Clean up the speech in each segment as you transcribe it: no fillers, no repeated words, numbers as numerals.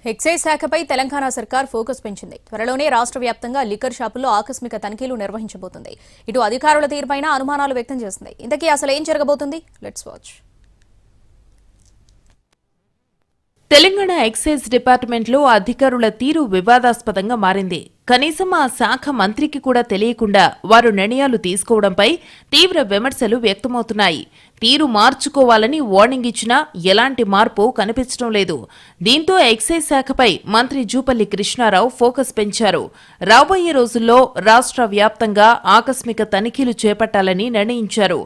Excise శాఖపై Telangana సర్కార్ focus పెంచింది. త్వరలోనే రాష్ట్ర వ్యాప్తంగా లిక్కర్ షాపుల్లో ఆకస్మిక తనిఖీలు నిర్వహించబోతుంది. ఇటు అధికారుల తీరుపైన అనుమానాలు వ్యక్తం చేసింది. ఇంతకీ అసలు ఏం జరగబోతుంది? Let's watch. తెలంగాణ ఎక్సైజ్ డిపార్ట్మెంట్లో అధికారుల తీరు వివాదాస్పదంగా మారింది. కనీసం ఆ శాఖ మంత్రికి కూడా తెలియకుండా వారు నిర్ణయాలు తీసుకోవడంపై తీవ్ర విమర్శలు వ్యక్తమవుతున్నాయి. తీరు మార్చుకోవాలని వార్నింగ్ ఇచ్చినా ఎలాంటి మార్పు కనిపించడం లేదు. దీంతో ఎక్సైజ్ శాఖపై మంత్రి జూపల్లి కృష్ణారావు ఫోకస్ పెంచారు. రాబోయే రోజుల్లో రాష్ట్ర వ్యాప్తంగా ఆకస్మిక తనిఖీలు చేపట్టాలని నిర్ణయించారు.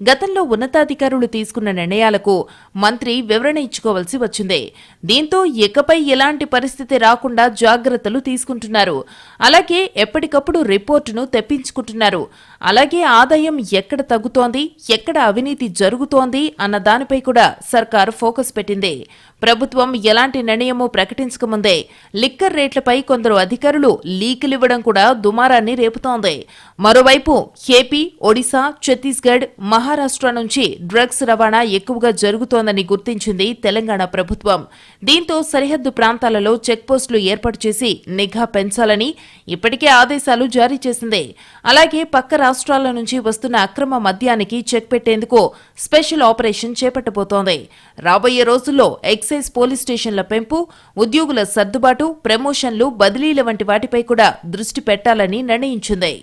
గతంలో ఉన్నతాధికారులు తీసుకున్న నిర్ణయాలకు మంత్రి వివరణ ఇచ్చుకోవాల్సి వచ్చింది. దీంతో ఇకపై ఎలాంటి పరిస్థితి రాకుండా జాగ్రత్తలు తీసుకుంటున్నారు. అలాగే ఎప్పటికప్పుడు రిపోర్టును తెప్పించుకుంటున్నారు. అలాగే ఆదాయం ఎక్కడ తగ్గుతోంది, ఎక్కడ అవినీతి జరుగుతోంది అన్న దానిపై కూడా సర్కార్ ఫోకస్ పెట్టింది. ప్రభుత్వం ఎలాంటి నిర్ణయమూ ప్రకటించకముందే లిక్కర్ రేట్లపై కొందరు అధికారులు లీకులివ్వడం కూడా దుమారాన్ని రేపుతోంది. మరోవైపు ఏపీ, ఒడిశా, ఛత్తీస్గఢ్, మహారాష్ట్ర నుంచి డ్రగ్స్ రవాణా ఎక్కువగా జరుగుతోందని గుర్తించింది తెలంగాణ ప్రభుత్వం. దీంతో సరిహద్దు ప్రాంతాలలో చెక్పోస్టులు ఏర్పాటు చేసి నిఘా పెంచాలని ఇప్పటికే ఆదేశాలు జారీ చేసింది. అలాగే పక్క రాష్ట్రాల నుంచి వస్తున్న అక్రమ మద్యానికి చెక్ పెట్టేందుకు స్పెషల్ ఆపరేషన్ చేపట్టబోతోంది. రాబోయే రోజుల్లో ఎక్సైజ్ పోలీస్ స్టేషన్ల పెంపు, ఉద్యోగుల సర్దుబాటు, ప్రమోషన్లు, బదిలీల వంటి వాటిపై కూడా దృష్టి పెట్టాలని నిర్ణయించింది.